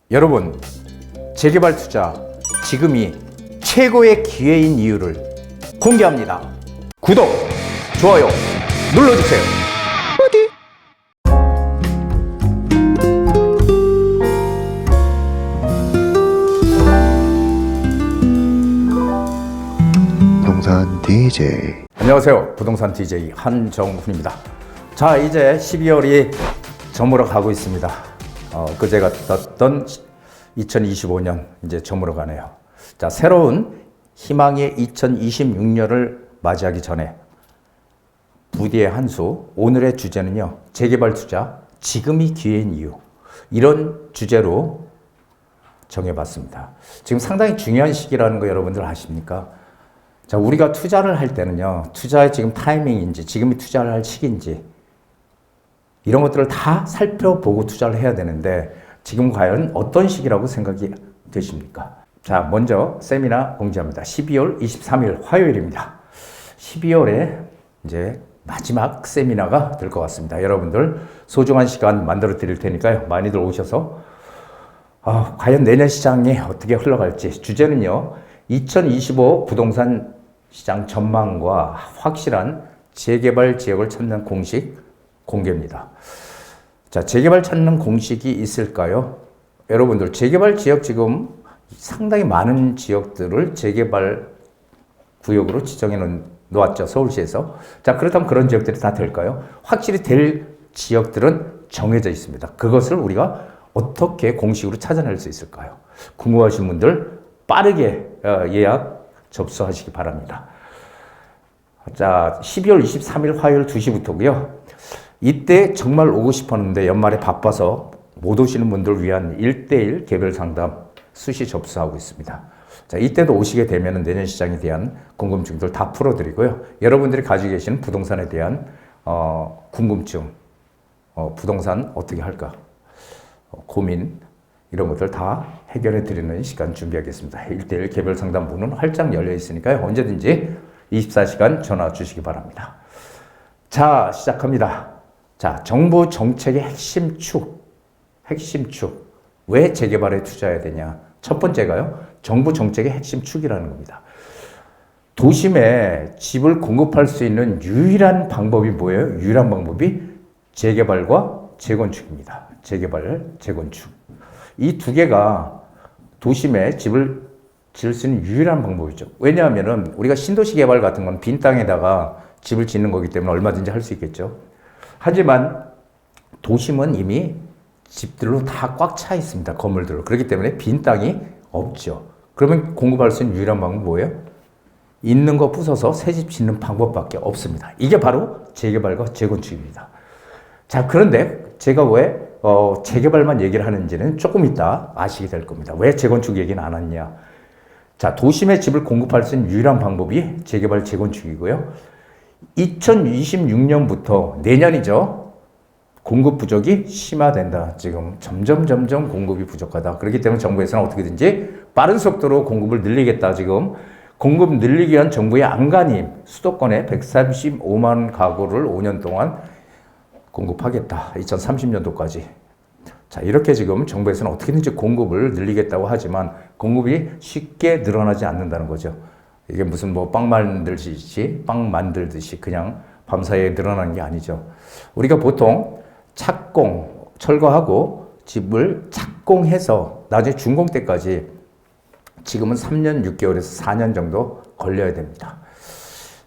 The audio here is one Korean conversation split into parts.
여러분, 재개발 투자 지금이 최고의 기회인 이유를 공개합니다. 구독, 좋아요 눌러주세요. 부동산 DJ. 안녕하세요. 부동산 DJ 한정훈입니다. 자, 이제 12월이 저물어 가고 있습니다. 그제 같았던 2025년 이제 저물어 가네요. 자, 새로운 희망의 2026년을 맞이하기 전에 부디의 한 수, 오늘의 주제는요, 재개발 투자 지금이 기회인 이유, 이런 주제로 정해봤습니다. 지금 상당히 중요한 시기라는 거 여러분들 아십니까? 자, 우리가 투자를 할 때는요, 투자의 지금 타이밍인지, 지금이 투자를 할 시기인지, 이런 것들을 다 살펴보고 투자를 해야 되는데, 지금 과연 어떤 시기라고 생각이 되십니까? 자, 먼저 세미나 공지합니다. 12월 23일 화요일입니다. 12월에 이제 마지막 세미나가 될 것 같습니다. 여러분들 소중한 시간 만들어 드릴 테니까요, 많이들 오셔서 과연 내년 시장이 어떻게 흘러갈지, 주제는요, 2025 부동산 시장 전망과 확실한 재개발 지역을 찾는 공식 공개입니다. 자, 재개발 찾는 공식이 있을까요? 여러분들, 재개발 지역 지금 상당히 많은 지역들을 재개발 구역으로 지정해 놓았죠, 서울시에서. 자, 그렇다면 그런 지역들이 다 될까요? 확실히 될 지역들은 정해져 있습니다. 그것을 우리가 어떻게 공식으로 찾아낼 수 있을까요? 궁금하신 분들 빠르게 예약 접수하시기 바랍니다. 자, 12월 23일 화요일 2시부터고요. 이때 정말 오고 싶었는데 연말에 바빠서 못 오시는 분들을 위한 1대1 개별 상담 수시 접수하고 있습니다. 자, 이때도 오시게 되면 내년 시장에 대한 궁금증들 다 풀어드리고요. 여러분들이 가지고 계시는 부동산에 대한 궁금증, 부동산 어떻게 할까, 고민, 이런 것들 다 해결해 드리는 시간 준비하겠습니다. 1대1 개별 상담 문은 활짝 열려 있으니까요, 언제든지 24시간 전화 주시기 바랍니다. 자, 시작합니다. 자, 정부 정책의 핵심 축. 왜 재개발에 투자해야 되냐? 첫 번째가요, 정부 정책의 핵심 축이라는 겁니다. 도심에 집을 공급할 수 있는 유일한 방법이 뭐예요? 유일한 방법이 재개발과 재건축입니다. 재개발, 재건축. 이 두 개가 도심에 집을 지을 수 있는 유일한 방법이죠. 왜냐하면 우리가 신도시 개발 같은 건 빈 땅에다가 집을 짓는 거기 때문에 얼마든지 할 수 있겠죠. 하지만 도심은 이미 집들로 다 꽉 차 있습니다. 건물들로. 그렇기 때문에 빈 땅이 없죠. 그러면 공급할 수 있는 유일한 방법은 뭐예요? 있는 거 부숴서 새 집 짓는 방법밖에 없습니다. 이게 바로 재개발과 재건축입니다. 자, 그런데 제가 왜 재개발만 얘기를 하는지는 조금 이따 아시게 될 겁니다. 왜 재건축 얘기는 안 하느냐. 자, 도심에 집을 공급할 수 있는 유일한 방법이 재개발, 재건축이고요. 2026년부터 내년이죠. 공급 부족이 심화된다. 지금 점점 공급이 부족하다. 그렇기 때문에 정부에서는 어떻게든지 빠른 속도로 공급을 늘리겠다. 지금 공급 늘리기 위한 정부의 안간힘, 수도권에 135만 가구를 5년 동안 공급하겠다. 2030년도까지. 자, 이렇게 지금 정부에서는 어떻게든지 공급을 늘리겠다고 하지만 공급이 쉽게 늘어나지 않는다는 거죠. 이게 무슨 뭐 빵 만들듯이 그냥 밤사이에 늘어나는 게 아니죠. 우리가 보통 착공, 철거하고 집을 착공해서 나중에 준공 때까지 지금은 3년 6개월에서 4년 정도 걸려야 됩니다.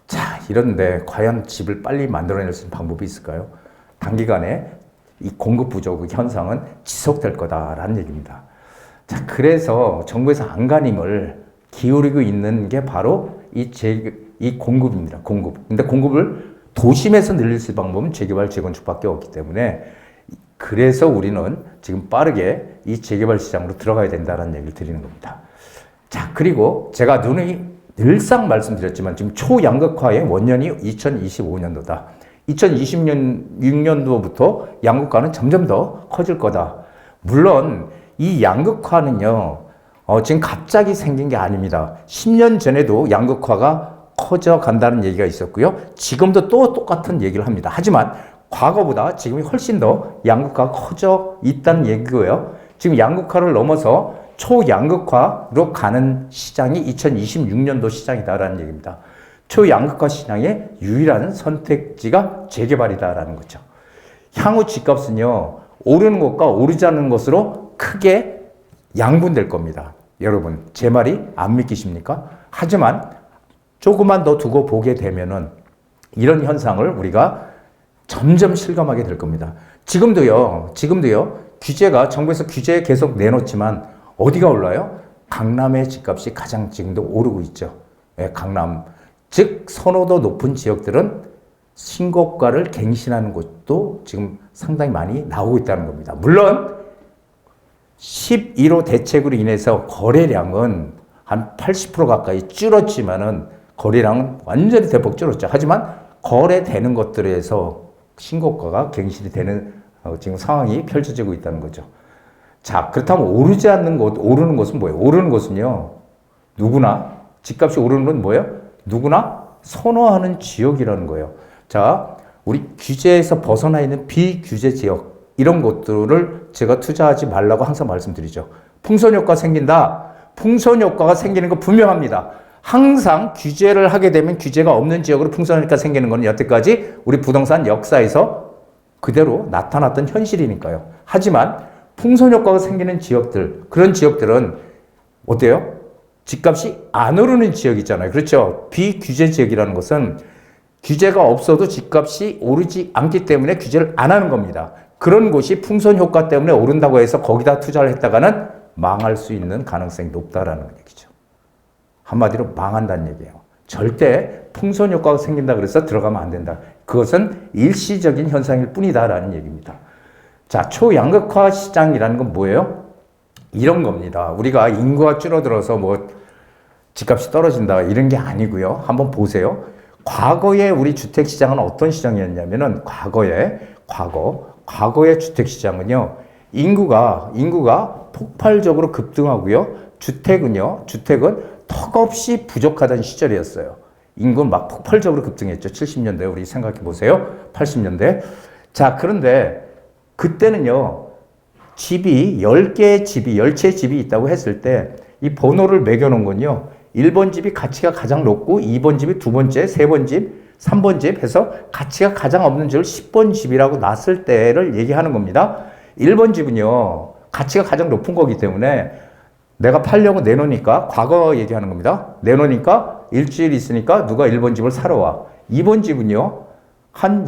자, 이런데 과연 집을 빨리 만들어낼 수 있는 방법이 있을까요? 단기간에 이 공급 부족 현상은 지속될 거다라는 얘기입니다. 자, 그래서 정부에서 안간힘을 기울이고 있는 게 바로 이 공급입니다. 공급. 근데 공급을 도심에서 늘릴 수 있는 방법은 재개발, 재건축밖에 없기 때문에 그래서 우리는 지금 빠르게 이 재개발 시장으로 들어가야 된다는 얘기를 드리는 겁니다. 자, 그리고 제가 늘상 말씀드렸지만 지금 초양극화의 원년이 2025년도다. 2026년도부터 양극화는 점점 더 커질 거다. 물론 이 양극화는요, 지금 갑자기 생긴 게 아닙니다. 10년 전에도 양극화가 커져 간다는 얘기가 있었고요. 지금도 또 똑같은 얘기를 합니다. 하지만 과거보다 지금이 훨씬 더 양극화가 커져 있다는 얘기고요. 지금 양극화를 넘어서 초양극화로 가는 시장이 2026년도 시장이다라는 얘기입니다. 초양극화 시장의 유일한 선택지가 재개발이다라는 거죠. 향후 집값은요, 오르는 것과 오르지 않는 것으로 크게 양분될 겁니다. 여러분, 제 말이 안 믿기십니까? 하지만 조금만 더 두고 보게 되면은 이런 현상을 우리가 점점 실감하게 될 겁니다. 지금도요, 규제가, 정부에서 규제 계속 내놓지만 어디가 올라요? 강남의 집값이 가장 지금도 오르고 있죠. 예, 강남. 즉, 선호도 높은 지역들은 신고가를 갱신하는 곳도 지금 상당히 많이 나오고 있다는 겁니다. 물론 11호 대책으로 인해서 거래량은 한 80% 가까이 줄었지만은 거래량은 완전히 대폭 줄었죠. 하지만 거래되는 것들에서 신고가가 갱신이 되는 지금 상황이 펼쳐지고 있다는 거죠. 자, 그렇다면 오르지 않는 것, 오르는 것은 뭐예요? 오르는 것은요, 누구나, 집값이 오르는 건 뭐예요? 누구나 선호하는 지역이라는 거예요. 자, 우리 규제에서 벗어나 있는 비규제 지역, 이런 것들을 제가 투자하지 말라고 항상 말씀드리죠. 풍선 효과 생긴다. 풍선 효과가 생기는 거 분명합니다. 항상 규제를 하게 되면 규제가 없는 지역으로 풍선 효과가 생기는 건 여태까지 우리 부동산 역사에서 그대로 나타났던 현실이니까요. 하지만 풍선 효과가 생기는 지역들, 그런 지역들은 어때요? 집값이 안 오르는 지역이잖아요. 그렇죠? 비규제 지역이라는 것은 규제가 없어도 집값이 오르지 않기 때문에 규제를 안 하는 겁니다. 그런 곳이 풍선 효과 때문에 오른다고 해서 거기다 투자를 했다가는 망할 수 있는 가능성이 높다라는 얘기죠. 한마디로 망한다는 얘기예요. 절대 풍선 효과가 생긴다 그래서 들어가면 안 된다. 그것은 일시적인 현상일 뿐이다라는 얘기입니다. 자, 초양극화 시장이라는 건 뭐예요? 이런 겁니다. 우리가 인구가 줄어들어서 뭐 집값이 떨어진다 이런 게 아니고요. 한번 보세요. 과거에 우리 주택 시장은 어떤 시장이었냐면은 과거의 주택 시장은요. 인구가 폭발적으로 급등하고요. 주택은 턱없이 부족하던 시절이었어요. 인구는 막 폭발적으로 급등했죠. 70년대 우리 생각해 보세요. 80년대. 자, 그런데 그때는요. 집이 10채의 집이 있다고 했을 때 이 번호를 매겨놓은 건요. 1번 집이 가치가 가장 높고 2번 집이 두 번째, 세 번 집, 3번 집 해서 가치가 가장 없는 집을 10번 집이라고 놨을 때를 얘기하는 겁니다. 1번 집은요. 가치가 가장 높은 거기 때문에 내가 팔려고 내놓으니까 과거 얘기하는 겁니다. 내놓으니까 일주일 있으니까 누가 1번 집을 사러 와. 2번 집은요. 한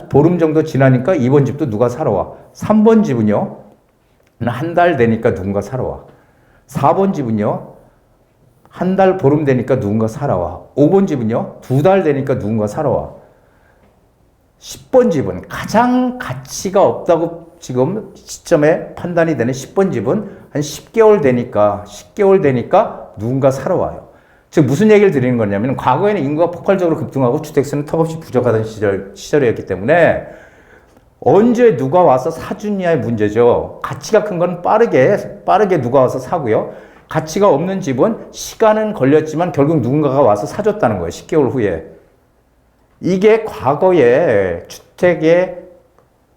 보름 정도 지나니까 2번 집도 누가 사러 와. 3번 집은요. 한 달 되니까 누군가 사러 와. 4번 집은요. 한 달 보름 되니까 누군가 사러 와. 5번 집은요. 2달 되니까 누군가 사러 와. 10번 집은 가장 가치가 없다고 지금 시점에 판단이 되는 10번 집은 한 10개월 되니까 누군가 사러 와요. 즉 무슨 얘기를 드리는 거냐면 과거에는 인구가 폭발적으로 급등하고 주택수는 턱없이 부족하던 시절이었기 때문에 언제 누가 와서 사주냐의 문제죠. 가치가 큰 건 빠르게 누가 와서 사고요. 가치가 없는 집은 시간은 걸렸지만 결국 누군가가 와서 사줬다는 거예요. 10개월 후에. 이게 과거의 주택의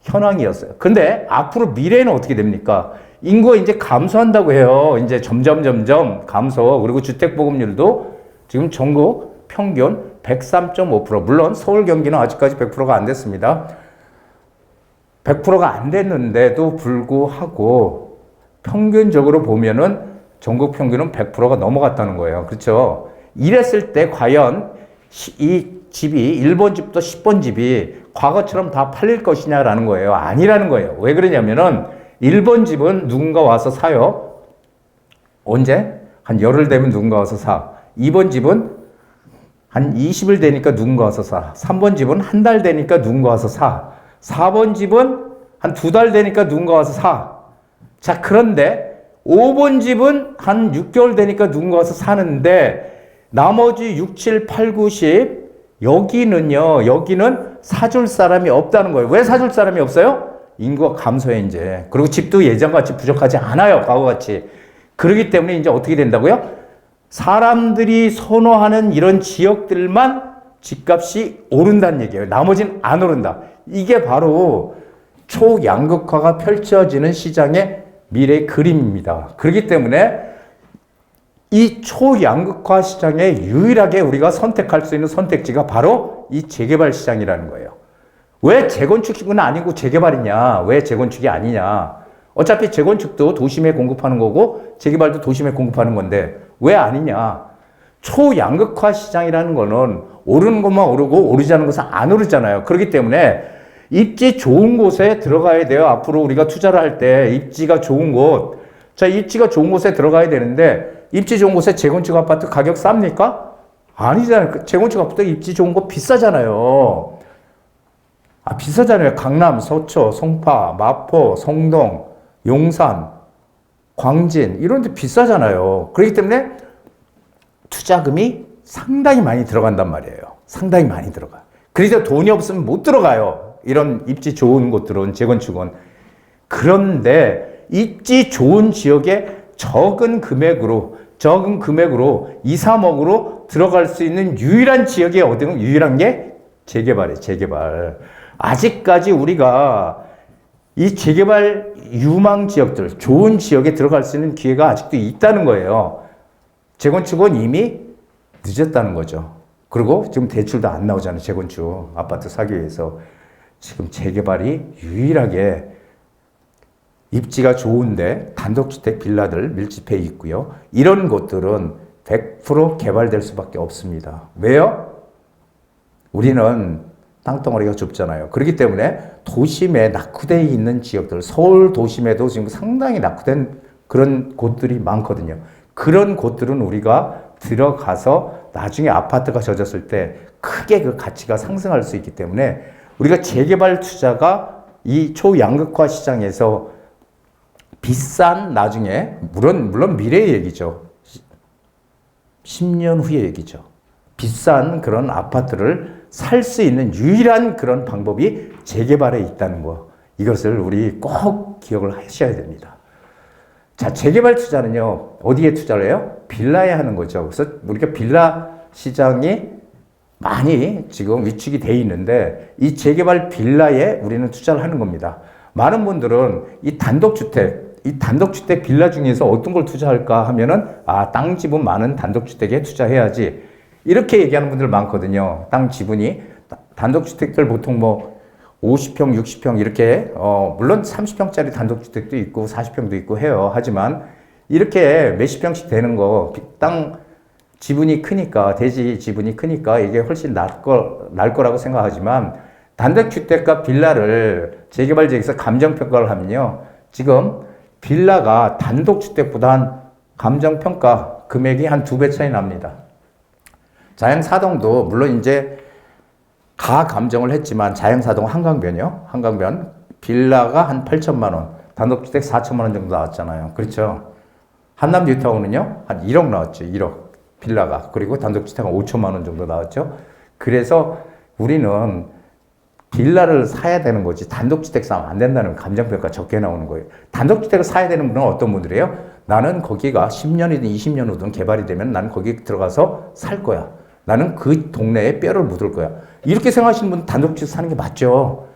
현황이었어요. 근데 앞으로 미래는 어떻게 됩니까? 인구가 이제 감소한다고 해요. 이제 점점 감소. 그리고 주택 보급률도 지금 전국 평균 103.5%. 물론 서울 경기는 아직까지 100%가 안 됐습니다. 100%가 안 됐는데도 불구하고 평균적으로 보면은 전국 평균은 100%가 넘어갔다는 거예요. 그렇죠? 이랬을 때 과연 이 집이 1번 집도 10번 집이 과거처럼 다 팔릴 것이냐라는 거예요. 아니라는 거예요. 왜 그러냐면은 1번 집은 누군가 와서 사요. 언제? 한 열흘 되면 누군가 와서 사. 2번 집은 한 20일 되니까 누군가 와서 사. 3번 집은 한 달 되니까 누군가 와서 사. 4번 집은 한 2달 되니까 누군가 와서 사. 자, 그런데 5번 집은 한 6개월 되니까 누군가 와서 사는데 나머지 6, 7, 8, 9, 10 여기는 사줄 사람이 없다는 거예요. 왜 사줄 사람이 없어요? 인구가 감소해 이제. 그리고 집도 예전같이 부족하지 않아요. 과거같이. 그렇기 때문에 이제 어떻게 된다고요? 사람들이 선호하는 이런 지역들만 집값이 오른다는 얘기예요. 나머지는 안 오른다. 이게 바로 초양극화가 펼쳐지는 시장의 미래의 그림입니다. 그렇기 때문에 이 초양극화 시장에 유일하게 우리가 선택할 수 있는 선택지가 바로 이 재개발 시장이라는 거예요. 왜 재건축은 아니고 재개발이냐? 왜 재건축이 아니냐? 어차피 재건축도 도심에 공급하는 거고 재개발도 도심에 공급하는 건데 왜 아니냐? 초양극화 시장이라는 거는 오르는 것만 오르고 오르지 않은 것은 안 오르잖아요. 그렇기 때문에 입지 좋은 곳에 들어가야 돼요. 앞으로 우리가 투자를 할 때 입지가 좋은 곳. 자, 입지가 좋은 곳에 들어가야 되는데 입지 좋은 곳에 재건축 아파트 가격 쌉니까? 아니잖아요. 재건축 아파트 입지 좋은 곳 비싸잖아요. 비싸잖아요. 강남, 서초, 송파, 마포, 성동, 용산, 광진 이런 데 비싸잖아요. 그렇기 때문에 투자금이 상당히 많이 들어간단 말이에요. 상당히 많이 들어가. 그래서 돈이 없으면 못 들어가요. 이런 입지 좋은 곳들은 재건축은. 그런데 입지 좋은 지역에 적은 금액으로 2, 3억으로 들어갈 수 있는 유일한 지역이 어디는 유일한 게 재개발이에요. 재개발. 아직까지 우리가 이 재개발 유망 지역들, 좋은 지역에 들어갈 수 있는 기회가 아직도 있다는 거예요. 재건축은 이미 늦었다는 거죠. 그리고 지금 대출도 안 나오잖아요. 재건축 아파트 사기 위해서. 지금 재개발이 유일하게 입지가 좋은데 단독주택 빌라들 밀집해 있고요. 이런 곳들은 100% 개발될 수밖에 없습니다. 왜요? 우리는 땅덩어리가 좁잖아요. 그렇기 때문에 도심에 낙후되어 있는 지역들, 서울 도심에도 지금 상당히 낙후된 그런 곳들이 많거든요. 그런 곳들은 우리가 들어가서 나중에 아파트가 젖었을 때 크게 그 가치가 상승할 수 있기 때문에 우리가 재개발 투자가 이 초양극화 시장에서 비싼 나중에 물론 미래의 얘기죠. 10년 후의 얘기죠. 비싼 그런 아파트를 살 수 있는 유일한 그런 방법이 재개발에 있다는 거. 이것을 우리 꼭 기억을 하셔야 됩니다. 자, 재개발 투자는요. 어디에 투자를 해요? 빌라에 하는 거죠. 그래서 우리가 빌라 시장이 많이 지금 위축이 돼 있는데 이 재개발 빌라에 우리는 투자를 하는 겁니다. 많은 분들은 이 단독주택 빌라 중에서 어떤 걸 투자할까 하면은 땅 지분 많은 단독주택에 투자해야지 이렇게 얘기하는 분들 많거든요. 땅 지분이 단독주택들 보통 뭐 50평, 60평 이렇게 물론 30평짜리 단독주택도 있고 40평도 있고 해요. 하지만 이렇게 몇십 평씩 되는 거 땅 지분이 크니까 대지 지분이 크니까 이게 훨씬 날 거라고 생각하지만 단독주택과 빌라를 재개발 지역에서 감정평가를 하면요. 지금 빌라가 단독주택보다 한 감정평가 금액이 한 2배 차이 납니다. 자양사동도 물론 이제 가감정을 했지만 자양사동 한강변이요. 한강변 빌라가 한 8천만 원, 단독주택 4천만 원 정도 나왔잖아요. 그렇죠. 한남 뉴타운은요. 한 1억 나왔죠. 1억 빌라가. 그리고 단독주택은 5천만 원 정도 나왔죠. 그래서 우리는 빌라를 사야 되는 거지 단독주택 사면 안 된다는 감정평가 적게 나오는 거예요. 단독주택을 사야 되는 분은 어떤 분들이에요? 나는 거기가 10년이든 20년 후든 개발이 되면 나는 거기 들어가서 살 거야. 나는 그 동네에 뼈를 묻을 거야. 이렇게 생각하시는 분은 단독주택 사는 게 맞죠.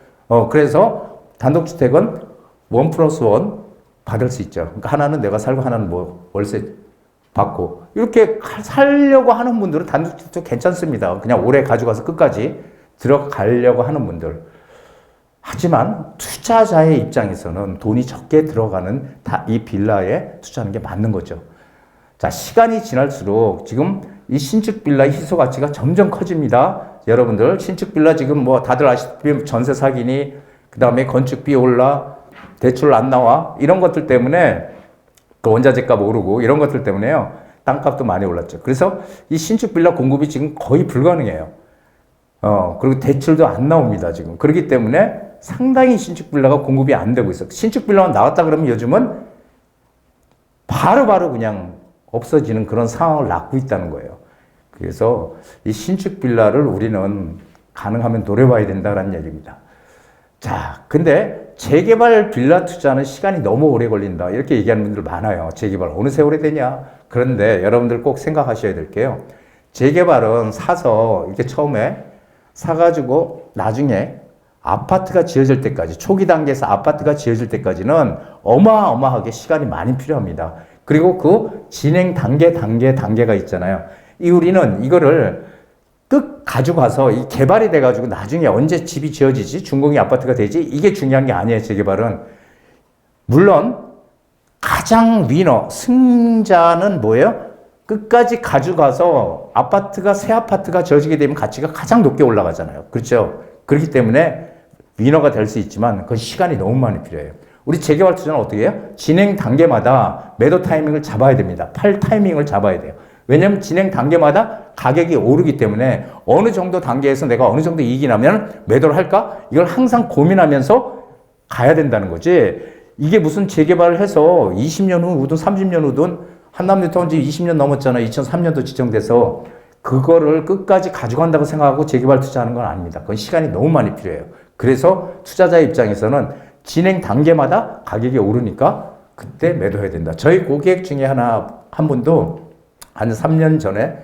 그래서 단독주택은 1+1 받을 수 있죠. 그러니까 하나는 내가 살고 하나는 뭐 월세 받고 이렇게 살려고 하는 분들은 단독주택도 괜찮습니다. 그냥 오래 가져가서 끝까지 들어가려고 하는 분들. 하지만 투자자의 입장에서는 돈이 적게 들어가는 이 빌라에 투자하는 게 맞는 거죠. 자, 시간이 지날수록 지금 이 신축 빌라의 희소 가치가 점점 커집니다. 여러분들 신축 빌라 지금 뭐 다들 아시다시피 전세 사기니 그다음에 건축비 올라 대출 안 나와 이런 것들 때문에 그 원자재 값 오르고 이런 것들 때문에요. 땅값도 많이 올랐죠. 그래서 이 신축 빌라 공급이 지금 거의 불가능해요. 그리고 대출도 안 나옵니다, 지금. 그렇기 때문에 상당히 신축 빌라가 공급이 안 되고 있어요. 신축 빌라가 나왔다 그러면 요즘은 바로바로 그냥 없어지는 그런 상황을 낳고 있다는 거예요. 그래서 이 신축 빌라를 우리는 가능하면 노려봐야 된다는 얘기입니다. 자, 근데 재개발 빌라 투자는 시간이 너무 오래 걸린다. 이렇게 얘기하는 분들 많아요. 재개발 어느 세월에 되냐. 그런데 여러분들 꼭 생각하셔야 될 게요. 재개발은 사서 이렇게 처음에 사가지고 나중에 아파트가 지어질 때까지, 초기 단계에서 아파트가 지어질 때까지는 어마어마하게 시간이 많이 필요합니다. 그리고 그 진행 단계가 있잖아요. 우리는 이거를 끝 가져가서 이 개발이 돼가지고 나중에 언제 집이 지어지지? 준공이 아파트가 되지? 이게 중요한 게 아니에요, 재개발은. 물론, 가장 위너, 승자는 뭐예요? 끝까지 가져가서 새 아파트가 지어지게 되면 가치가 가장 높게 올라가잖아요. 그렇죠? 그렇기 때문에 위너가 될 수 있지만 그건 시간이 너무 많이 필요해요. 우리 재개발 투자는 어떻게 해요? 진행 단계마다 매도 타이밍을 잡아야 됩니다. 팔 타이밍을 잡아야 돼요. 왜냐하면 진행 단계마다 가격이 오르기 때문에 어느 정도 단계에서 내가 어느 정도 이익이 나면 매도를 할까? 이걸 항상 고민하면서 가야 된다는 거지. 이게 무슨 재개발을 해서 20년 후든 30년 후든 한남뉴타운 지 20년 넘었잖아요. 2003년도 지정돼서 그거를 끝까지 가져간다고 생각하고 재개발 투자하는 건 아닙니다. 그건 시간이 너무 많이 필요해요. 그래서 투자자 입장에서는 진행 단계마다 가격이 오르니까 그때 매도해야 된다. 저희 고객 중에 한 분도 한 3년 전에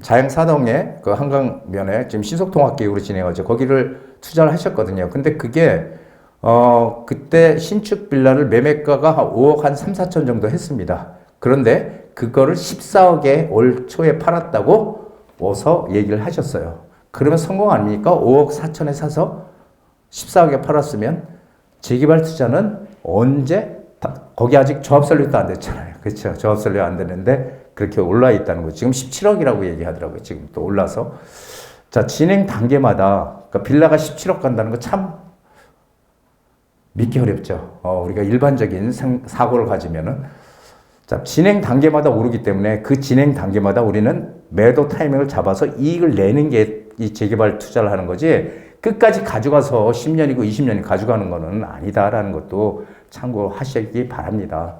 자양사동에 그 한강면에 지금 신속통합계획으로 진행하죠. 거기를 투자를 하셨거든요. 근데 그게 그때 신축 빌라를 매매가가 5억 한 3, 4천 정도 했습니다. 그런데 그거를 14억에 올 초에 팔았다고 어서 얘기를 하셨어요. 그러면 성공 아닙니까? 5억 4천에 사서 14억에 팔았으면 재개발 투자는 언제 거기 아직 조합설립도 안 됐잖아요. 그렇죠? 조합설립 안 됐는데 그렇게 올라 있다는 거죠. 지금 17억이라고 얘기하더라고요. 지금 또 올라서. 자, 진행 단계마다 그러니까 빌라가 17억 간다는 거 참 믿기 어렵죠. 우리가 일반적인 사고를 가지면은 자, 진행 단계마다 오르기 때문에 그 진행 단계마다 우리는 매도 타이밍을 잡아서 이익을 내는 게 이 재개발 투자를 하는 거지 끝까지 가져가서 10년이고 20년이 가져가는 거는 아니다라는 것도 참고하시기 바랍니다.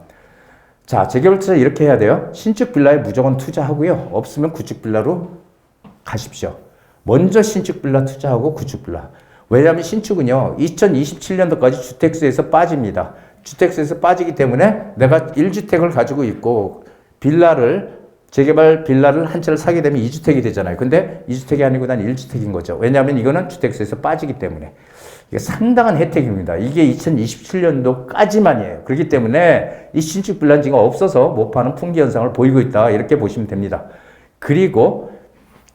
자, 재개발 투자 이렇게 해야 돼요. 신축 빌라에 무조건 투자하고요. 없으면 구축 빌라로 가십시오. 먼저 신축 빌라 투자하고 구축 빌라. 왜냐하면 신축은요, 2027년도까지 주택수에서 빠집니다. 주택수에서 빠지기 때문에 내가 1주택을 가지고 있고 재개발 빌라를 한 채를 사게 되면 2주택이 되잖아요. 근데 2주택이 아니고 난 1주택인 거죠. 왜냐하면 이거는 주택수에서 빠지기 때문에. 이게 상당한 혜택입니다. 이게 2027년도까지만이에요. 그렇기 때문에 이 신축 빌라는 지금 없어서 못 파는 풍기 현상을 보이고 있다. 이렇게 보시면 됩니다. 그리고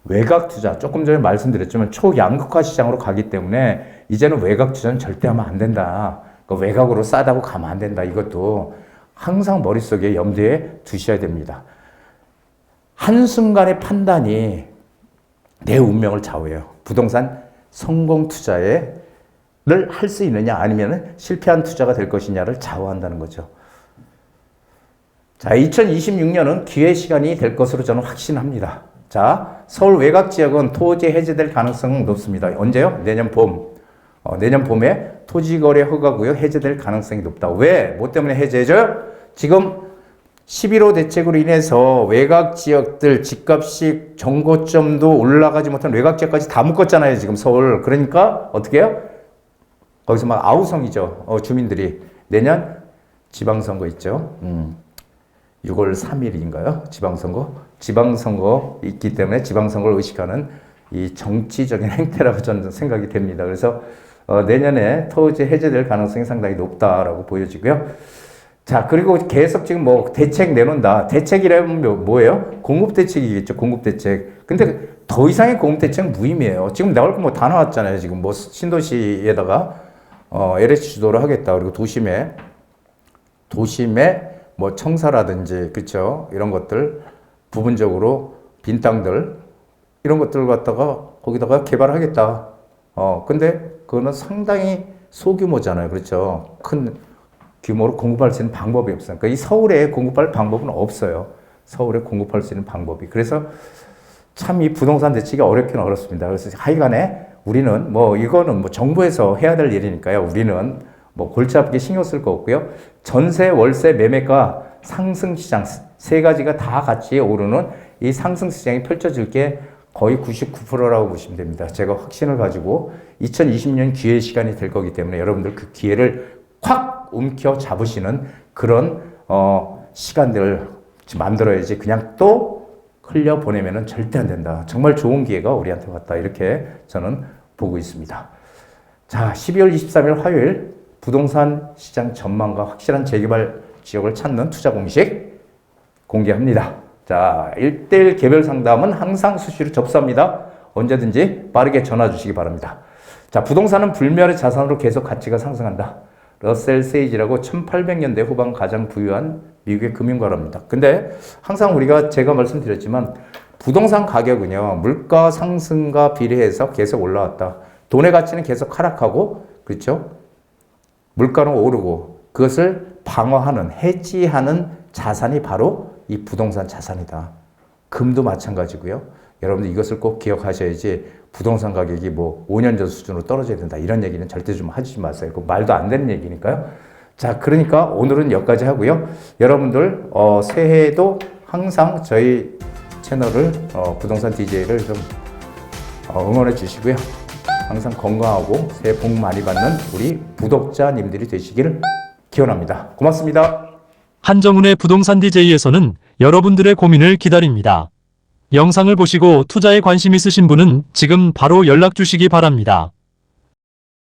외곽 투자, 조금 전에 말씀드렸지만 초양극화 시장으로 가기 때문에 이제는 외곽 투자는 절대 하면 안 된다. 외곽으로 싸다고 가면 안 된다. 이것도 항상 머릿속에 염두에 두셔야 됩니다. 한순간의 판단이 내 운명을 좌우해요. 부동산 성공 투자를 할 수 있느냐 아니면 실패한 투자가 될 것이냐를 좌우한다는 거죠. 자, 2026년은 기회 시간이 될 것으로 저는 확신합니다. 자, 서울 외곽 지역은 토지 해제될 가능성은 높습니다. 언제요? 내년 봄. 내년 봄에 토지거래 허가구역 해제될 가능성이 높다. 왜? 뭐 때문에 해제해줘요? 지금 11호 대책으로 인해서 외곽 지역들 집값이 정고점도 올라가지 못한 외곽 지역까지 다 묶었잖아요. 지금 서울. 그러니까 어떻게 해요? 거기서 막 아우성이죠. 주민들이. 내년 지방선거 있죠. 6월 3일인가요? 지방선거 있기 때문에 지방선거를 의식하는 이 정치적인 행태라고 저는 생각이 됩니다. 그래서 내년에 토지 해제될 가능성이 상당히 높다라고 보여지고요. 자, 그리고 계속 지금 뭐 대책 내놓는다. 대책이라면 뭐예요? 공급대책이겠죠. 공급대책. 근데 더 이상의 공급대책은 무의미해요. 지금 나올 거 뭐 다 나왔잖아요. 지금 뭐 신도시에다가 LH 주도로 하겠다. 그리고 도심에 뭐 청사라든지 그렇죠. 이런 것들 부분적으로 빈 땅들 이런 것들을 갖다가 거기다가 개발하겠다. 근데 그거는 상당히 소규모잖아요. 그렇죠. 큰 규모로 공급할 수 있는 방법이 없어요. 그러니까 이 서울에 공급할 방법은 없어요. 서울에 공급할 수 있는 방법이. 그래서 참 이 부동산 대책이 어렵긴 어렵습니다. 그래서 하여간에 우리는 이거는 정부에서 해야 될 일이니까요. 우리는 골치 아프게 신경 쓸 거 없고요. 전세, 월세, 매매가 상승 시장 세 가지가 다 같이 오르는 이 상승 시장이 펼쳐질 게 거의 99%라고 보시면 됩니다. 제가 확신을 가지고 2020년 기회 시간이 될 거기 때문에 여러분들 그 기회를 확 움켜 잡으시는 그런 시간들을 만들어야지 그냥 또 흘려보내면 절대 안 된다. 정말 좋은 기회가 우리한테 왔다. 이렇게 저는 보고 있습니다. 자, 12월 23일 화요일 부동산 시장 전망과 확실한 재개발 지역을 찾는 투자 공식 공개합니다. 자, 1대1 개별 상담은 항상 수시로 접수합니다. 언제든지 빠르게 전화 주시기 바랍니다. 자, 부동산은 불멸의 자산으로 계속 가치가 상승한다. 러셀 세이지라고 1800년대 후반 가장 부유한 미국의 금융가랍니다. 근데 항상 제가 말씀드렸지만 부동산 가격은요, 물가 상승과 비례해서 계속 올라왔다. 돈의 가치는 계속 하락하고, 그렇죠? 물가는 오르고, 그것을 방어하는, 해지하는 자산이 바로 이 부동산 자산이다. 금도 마찬가지고요. 여러분들 이것을 꼭 기억하셔야지 부동산 가격이 뭐 5년 전 수준으로 떨어져야 된다. 이런 얘기는 절대 좀 하지 마세요. 그 말도 안 되는 얘기니까요. 자, 그러니까 오늘은 여기까지 하고요. 여러분들 새해에도 항상 저희 채널을 부동산 DJ를 좀 응원해 주시고요. 항상 건강하고 새해 복 많이 받는 우리 구독자님들이 되시기를 기원합니다. 고맙습니다. 한정훈의 부동산 DJ에서는 여러분들의 고민을 기다립니다. 영상을 보시고 투자에 관심 있으신 분은 지금 바로 연락 주시기 바랍니다.